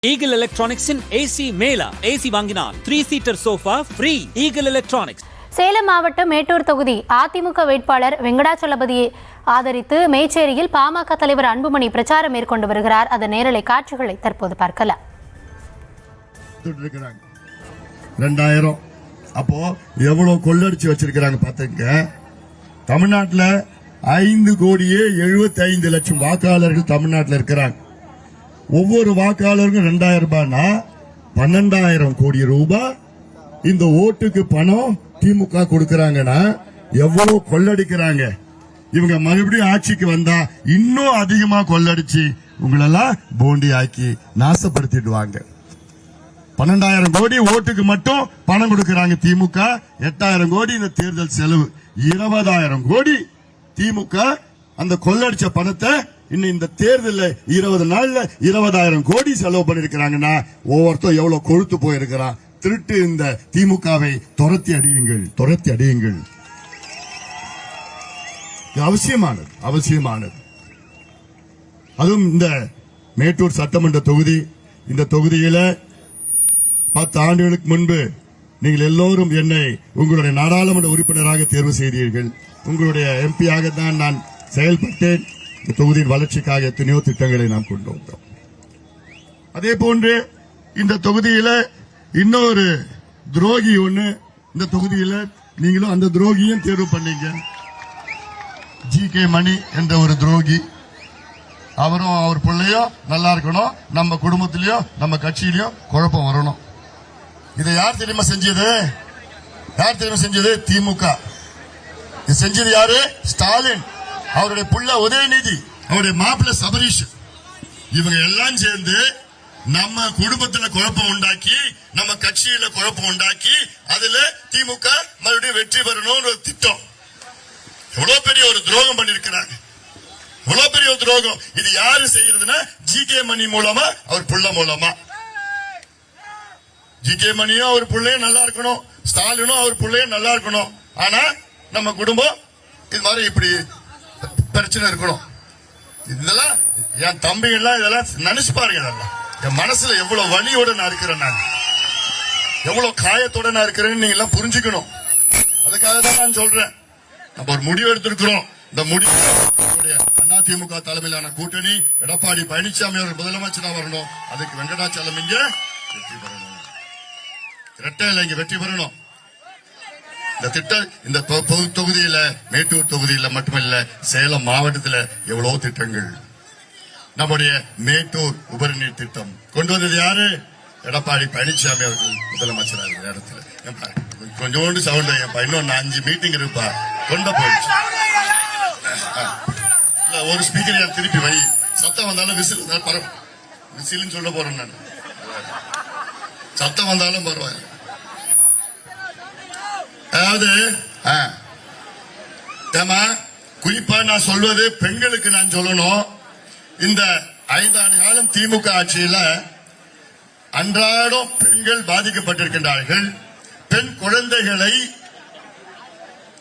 Eagle Electronics in AC Mela. AC வாங்கினால் 3-seater sofa free. Eagle Electronics. Salem மாவட்டம் மேட்டூர் தொகுதி அதிமுக வேட்பாளர் வெங்கடாச்சலபதியை ஆதரித்து மேச்சேரியில் பாமக தலைவர் அன்புமணி பிரச்சாரம் மேற்கொண்டு வருகிறார். அதன் நேரலை காட்சிகளை தற்போது பார்க்கலாம். 2000 அப்போ எவ்வளவு கொள்ளடிச்சு வச்சிருக்காங்க பாத்துங்க. தமிழ்நாட்டில் 5,75,00,000 வாக்காளர்கள் தமிழ்நாட்டில் இருக்கிறாங்க. ஒவ்வொரு வாக்காளருக்கும் 2000 ரூபாய்னா 12,000 கோடி ரூபாய் இந்த ஓட்டுக்கு பணம் திமுக கொடுக்கறாங்கன்னா எவ்வளவு கொள்ளடிக்கிறாங்க. இவங்க மறுபடியும் ஆட்சிக்கு வந்தா இன்னும் அதிகமா கொள்ளடிச்சு உங்களெல்லாம் போண்டி ஆக்கி நாசப்படுத்திடுவாங்க. 12,000 கோடி ஓட்டுக்கு மட்டும் பணம் கொடுக்கறாங்க திமுக. 8,000 கோடி இந்த தேர்தல் செலவு. 20,000 கோடி திமுக அந்த கொள்ளடிச்ச பணத்தை இன்னும் இந்த தேர்தலில் 20 நாள்ல 20,000 கோடி செலவு பண்ணிருக்கிறாங்கன்னா ஒவ்வொருத்தரும் எவ்வளவு கொழுத்து போயிருக்கிறான். திருட்டு இந்த திமுகவை துரத்தி அடியுங்கள். அவசியமானது. அதுவும் இந்த மேட்டூர் சட்டமன்ற தொகுதி, இந்த தொகுதியில 10 ஆண்டுகளுக்கு முன்பு நீங்கள் எல்லோரும் என்னை உங்களுடைய நாடாளுமன்ற உறுப்பினராக தேர்வு செய்தீர்கள். உங்களுடைய எம்பியாக தான் நான் செயல்பட்டேன். இந்த தொகுதியின் வளர்ச்சிக்காக எத்தனையோ திட்டங்களை நாம் கொண்டு வந்தோம். அதே போன்று இந்த தொகுதியில இன்னொரு துரோகி ஒண்ணு இந்த தொகுதியில நீங்களும் அந்த துரோகியும் தேர்வு பண்ணீங்க. ஜி.கே. மணி என்ற ஒரு துரோகி. அவரும் அவர் பிள்ளையும் நல்லா இருக்கணும், நம்ம குடும்பத்திலயும் நம்ம கட்சியிலயும் குழப்பம் வரணும். இதை யார் தெரியுமா செஞ்சது? திமுக. இது செஞ்சது யாரு? ஸ்டாலின், அவருடைய புள்ள உதயநிதி, அவருடைய மாப்பிள்ள சபரீஷ். இவங்க எல்லாம் சேர்ந்து நம்ம குடும்பத்துல குழப்பம் உண்டாக்கி, நம்ம கட்சியில குழப்பம் உண்டாக்கி, அதுல திமுக மறுபடியும் வெற்றி பெறணும் ஒரு திட்டம். எவ்வளவு பெரிய ஒரு துரோகம் பண்ணிருக்கிறாங்க. எவ்வளவு பெரிய ஒரு துரோகம். இது யாரு செய்யறதுன்னா ஜி.கே. மணி மூலமா, அவர் புள்ள மூலமா. ஜி.கே. மணியும் அவர் பிள்ளையும் நல்லா இருக்கணும், ஸ்டாலினும் அவர் பிள்ளையும் நல்லா இருக்கணும். ஆனா நம்ம குடும்பம் இது மாதிரி இப்படி பிரச்சனை இருக்கணும். இதெல்லாம் என் தம்பி எல்லாம் இதெல்லாம் நினைச்சு பாருங்க. இதெல்லாம் என் மனசுல எவ்வளவு வலியோட நான் இருக்கிறேன், நான் எவ்வளவு காயத்தோட நான் இருக்கிறேன்னு நீங்க எல்லாம் புரிஞ்சுக்கணும். அதுக்காக தான் நான் சொல்றேன். நம்ம ஒரு முடிவு எடுத்திருக்கிறோம். இந்த முடிவு அதிமுக தலைமையிலான கூட்டணி எடப்பாடி பழனிசாமி அவர்கள் முதலமைச்சரா வரணும். அதுக்கு வெங்கடாச்சலம் இங்க வெற்றி பெறணும். இரட்டையில இங்க வெற்றி பெறணும். இந்த திட்டம் இந்த தொகுதியில, மேட்டூர் தொகுதியில மட்டுமல்ல, சேலம் மாவட்டத்தில் எவ்வளவு திட்டங்கள். நம்முடைய மேட்டூர் உபரிநீர் திட்டம் கொண்டு வந்தது யாரு? எடப்பாடி பழனிசாமி அவர்கள் முதலமைச்சர் இடத்துல. கொஞ்சோண்டு சவுண்ட் இன்னும் 5 மீட்டிங் இருப்பா கொண்ட போயிடுச்சு. ஒரு ஸ்பீக்கர் திருப்பி வை, சத்தம் வந்தாலும் விசில் சொல்ல போறேன் நான். சத்தம் வந்தாலும் பரவாயில்ல. அதாவது குறிப்பா நான் சொல்வது பெண்களுக்கு நான் சொல்லணும். இந்த 5 ஆண்டு காலம் திமுக ஆட்சியில அன்றாடம் பெண்கள் பாதிக்கப்பட்டிருக்கின்றார்கள். பெண் குழந்தைகளை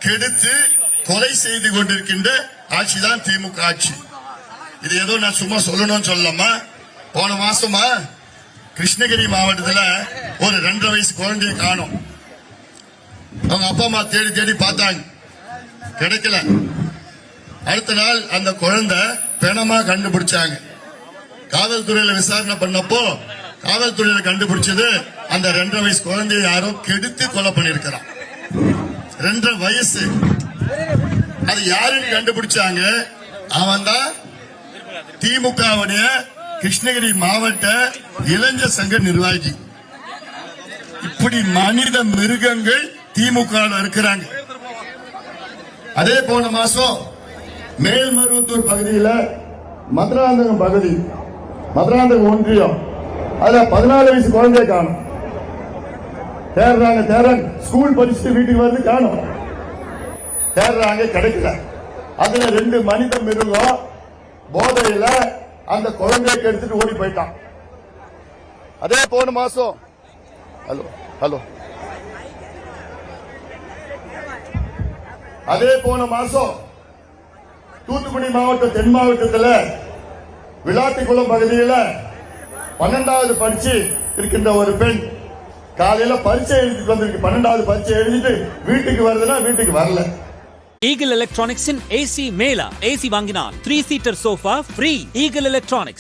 கெடுத்து கொலை செய்து கொண்டிருக்கின்ற ஆட்சி தான் திமுக ஆட்சி. இது ஏதோ நான் சும்மா சொல்லணும்னு சொல்லலாமா? போன மாசமா கிருஷ்ணகிரி மாவட்டத்தில் ஒரு 2.5 வயசு குழந்தையை காணோம். அவங்க அப்பா அம்மா தேடி பார்த்தாங்க, கிடைக்கல. அடுத்த நாள் அந்த குழந்தை பிணமா கண்டுபிடிச்சாங்க. காவல்துறையில விசாரணை பண்ணப்போ காவல்துறையில கண்டுபிடிச்சது அந்த 2.5 வயசு குழந்தையை யாரோ கெடுத்து கொலை பண்ணிருக்கிறான். 2.5 வயசு. அது யாருன்னு கண்டுபிடிச்சாங்க? அவன் தான் திமுகவுடைய கிருஷ்ணகிரி மாவட்ட இளைஞர் சங்க நிர்வாகி. இப்படி மனித மிருகங்கள் திமுக இருக்கிறாங்க. அதே போன மாசம் மேல்மருவத்தூர் பகுதியில் மதுராந்தகம் பகுதி, மதுராந்தகம் ஒன்றியம், அதுல 14 வயசு குழந்தை காணும். தேடுறாங்க, ஸ்கூல் படிச்சுட்டு வீட்டுக்கு வந்து காணும். தேடுறாங்க, கிடைக்கல. அதுல 2 மனித மிருகம் போதையில அந்த குழந்தையை எடுத்துட்டு ஓடி போயிட்டான். அதே போன மாசம் அதே போன மாசம் தூத்துக்குடி மாவட்டம் தென் மாவட்டத்தில் விளாத்திக்குளம் பகுதியில் 12வது படிச்சு இருக்கின்ற ஒரு பெண் காலையில பரீட்சை எழுதிட்டு வந்திருக்கு. 12வது பரீட்சை எழுதிட்டு வீட்டுக்கு வருதுன்னா வீட்டுக்கு வரல. ஈகிள் எலக்ட்ரானிக்ஸின் ஏசி மேலா. ஏசி வாங்கினால் 3 seater sofa free. Eagle electronics.